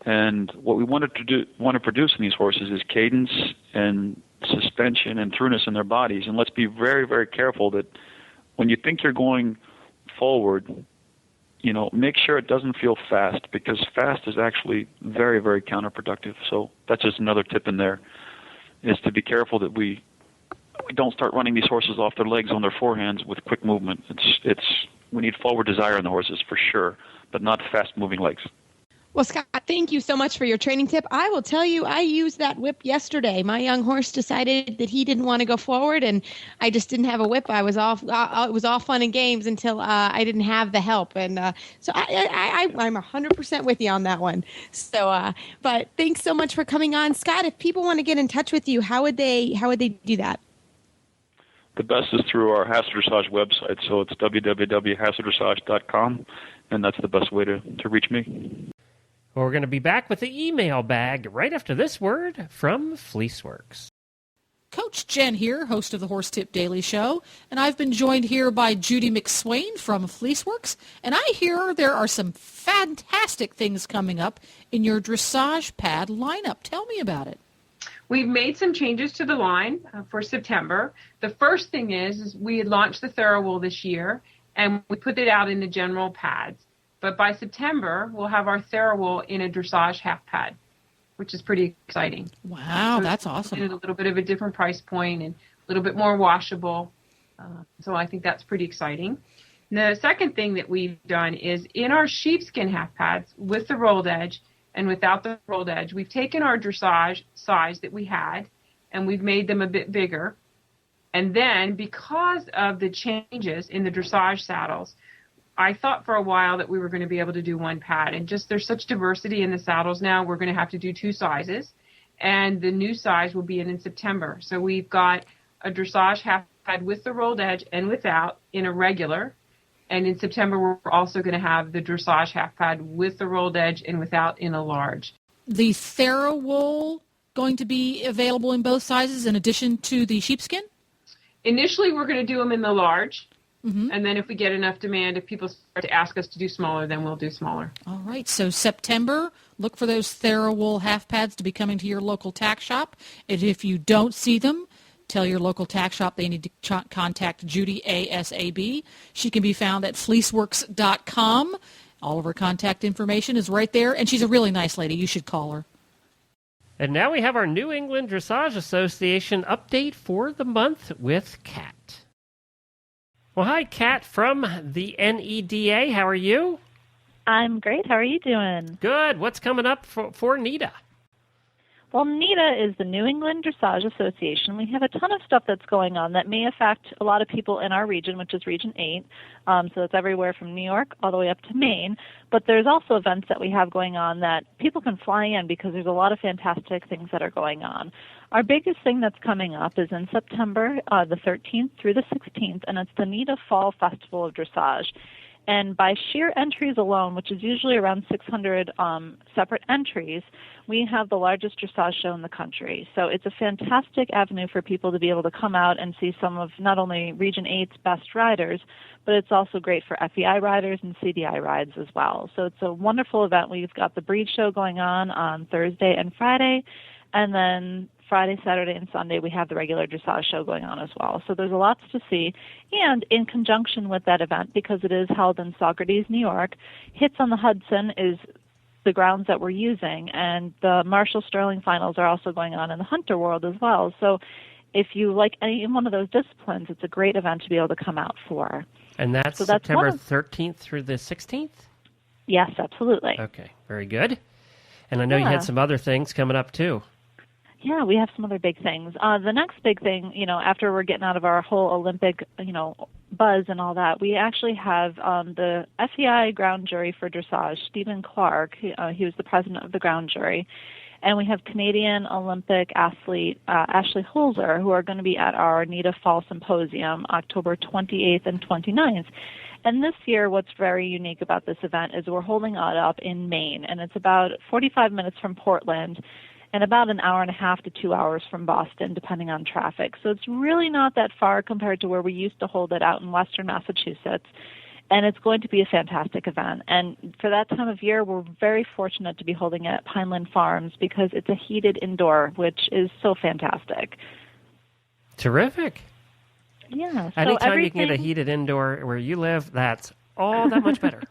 And what we want to produce in these horses is cadence and suspension and throughness in their bodies. And let's be very, very careful that when you think you're going forward, make sure it doesn't feel fast, because fast is actually very, very counterproductive. So that's just another tip in there, is to be careful that we don't start running these horses off their legs on their forehands with quick movement. We need forward desire in the horses for sure, but not fast-moving legs. Well, Scott, thank you so much for your training tip. I will tell you, I used that whip yesterday. My young horse decided that he didn't want to go forward, and I just didn't have a whip. I was off. It was all fun and games until I didn't have the help, and so I'm 100% with you on that one. So, but thanks so much for coming on, Scott. If people want to get in touch with you, how would they do that? The best is through our Hassel Dressage website. So it's www.hasseldressage.com, and that's the best way to reach me. Well, we're going to be back with the email bag right after this word from Fleeceworks. Coach Jen here, host of the Horse Tip Daily Show, and I've been joined here by Judy McSwain from Fleeceworks, and I hear there are some fantastic things coming up in your dressage pad lineup. Tell me about it. We've made some changes to the line for September. The first thing is we had launched the TheraWool this year, and we put it out in the general pads. But by September, we'll have our TheraWool in a dressage half pad, which is pretty exciting. Wow, so that's awesome. It's a little bit of a different price point and a little bit more washable. So I think that's pretty exciting. And the second thing that we've done is in our sheepskin half pads with the rolled edge and without the rolled edge, we've taken our dressage size that we had and we've made them a bit bigger. And then because of the changes in the dressage saddles, I thought for a while that we were going to be able to do one pad, and just there's such diversity in the saddles now, we're going to have to do two sizes, and the new size will be in September. So we've got a dressage half pad with the rolled edge and without in a regular, and in September we're also going to have the dressage half pad with the rolled edge and without in a large. The TheraWool going to be available in both sizes in addition to the sheepskin? Initially we're going to do them in the large. Mm-hmm. And then if we get enough demand, if people start to ask us to do smaller, then we'll do smaller. All right. So September, look for those TheraWool half pads to be coming to your local tack shop. And if you don't see them, Tell your local tack shop they need to contact Judy ASAB. She can be found at fleeceworks.com. All of her contact information is right there, and she's a really nice lady. You should call her. And now we have our New England Dressage Association update for the month with Kat. Well, hi, Kat from the NEDA. How are you? I'm great. How are you doing? Good. What's coming up for NEDA? Well, NEDA is the New England Dressage Association. We have a ton of stuff that's going on that may affect a lot of people in our region, which is Region 8. So it's everywhere from New York all the way up to Maine. But there's also events that we have going on that people can fly in because there's a lot of fantastic things that are going on. Our biggest thing that's coming up is in September the 13th through the 16th, and it's the NEDA Fall Festival of Dressage. And by sheer entries alone, which is usually around 600 separate entries, we have the largest dressage show in the country. So it's a fantastic avenue for people to be able to come out and see some of not only Region 8's best riders, but it's also great for FEI riders and CDI rides as well. So it's a wonderful event. We've got the breed show going on Thursday and Friday, and then Friday, Saturday, and Sunday, we have the regular dressage show going on as well. So there's lots to see. And in conjunction with that event, because it is held in Saugerties, New York, Hits on the Hudson is the grounds that we're using. And the Marshall Sterling finals are also going on in the Hunter World as well. So if you like any one of those disciplines, it's a great event to be able to come out for. And that's September 13th through the 16th? Yes, absolutely. Okay, very good. And I know you had some other things coming up, too. Yeah, we have some other big things. The next big thing, after we're getting out of our whole Olympic, buzz and all that, we actually have the FEI ground jury for dressage, Stephen Clark. He was the president of the ground jury. And we have Canadian Olympic athlete Ashley Holzer, who are going to be at our NEDA Fall Symposium, October 28th and 29th. And this year, what's very unique about this event is we're holding it up in Maine, and it's about 45 minutes from Portland, and about an hour and a half to 2 hours from Boston, depending on traffic. So it's really not that far compared to where we used to hold it out in western Massachusetts. And it's going to be a fantastic event. And for that time of year, we're very fortunate to be holding it at Pineland Farms because it's a heated indoor, which is so fantastic. Terrific. Yeah. Anytime you can get a heated indoor where you live, that's all that much better.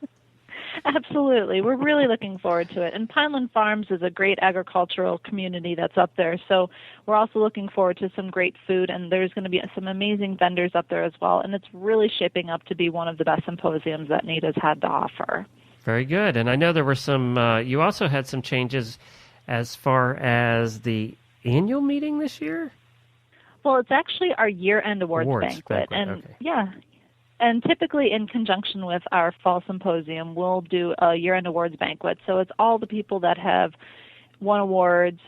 Absolutely. We're really looking forward to it. And Pineland Farms is a great agricultural community that's up there. So we're also looking forward to some great food, and there's going to be some amazing vendors up there as well. And it's really shaping up to be one of the best symposiums that NEDA's had to offer. Very good. And I know there were some, you also had some changes as far as the annual meeting this year? Well, it's actually our year-end awards banquet. And okay. Yeah. And typically in conjunction with our fall symposium, we'll do a year-end awards banquet. So it's all the people that have won awards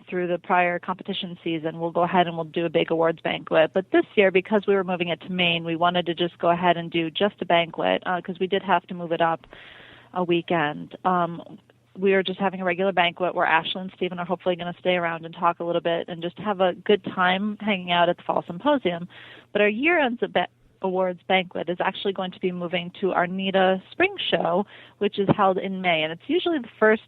through the prior competition season. We'll go ahead and we'll do a big awards banquet. But this year, because we were moving it to Maine, we wanted to just go ahead and do just a banquet because we did have to move it up a weekend. We are just having a regular banquet where Ashley and Stephen are hopefully going to stay around and talk a little bit and just have a good time hanging out at the fall symposium. But our year-end awards banquet is actually going to be moving to our NEDA Spring Show, which is held in May. And it's usually the first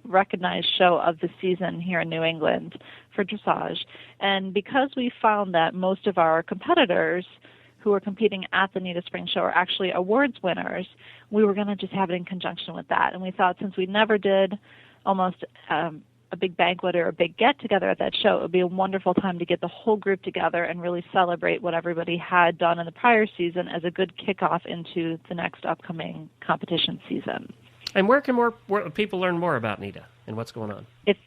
recognized show of the season here in New England for dressage. And because we found that most of our competitors who are competing at the NEDA Spring Show are actually awards winners, we were going to just have it in conjunction with that. And we thought since we never did almost a big banquet or a big get-together at that show, it would be a wonderful time to get the whole group together and really celebrate what everybody had done in the prior season as a good kickoff into the next upcoming competition season. And where can people learn more about NEDA and what's going on? If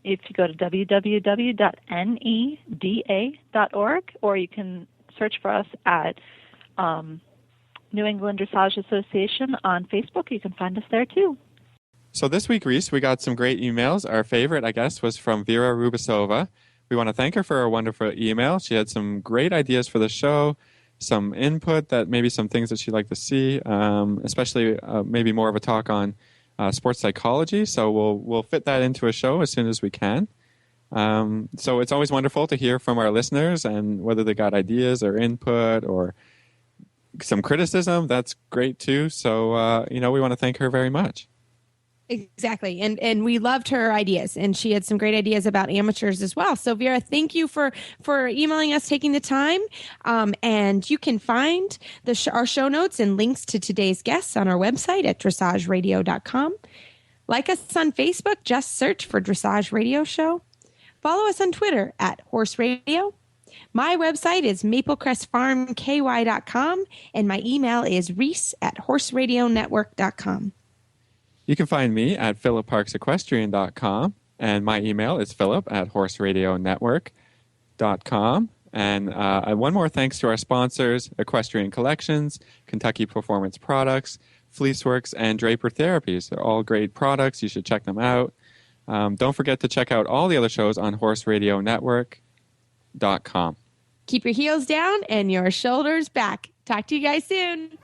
you go to www.neda.org, or you can search for us at New England Dressage Association on Facebook. You can find us there too. So this week, Reese, we got some great emails. Our favorite, I guess, was from Vera Rubasova. We want to thank her for her wonderful email. She had some great ideas for the show, some input, that maybe some things that she'd like to see, especially maybe more of a talk on sports psychology. So we'll fit that into a show as soon as we can. So it's always wonderful to hear from our listeners, and whether they got ideas or input or some criticism, that's great too. So, we want to thank her very much. Exactly. And we loved her ideas, and she had some great ideas about amateurs as well. So Vera, thank you for emailing us, taking the time. And you can find our show notes and links to today's guests on our website at dressageradio.com. Like us on Facebook, just search for Dressage Radio Show. Follow us on Twitter at Horse Radio. My website is maplecrestfarmky.com, and my email is reese@horseradionetwork.com. You can find me at philipparksequestrian.com, and my email is philip@horseradionetwork.com. And one more thanks to our sponsors, Equestrian Collections, Kentucky Performance Products, Fleeceworks, and Draper Therapies. They're all great products. You should check them out. Don't forget to check out all the other shows on horseradionetwork.com. Keep your heels down and your shoulders back. Talk to you guys soon.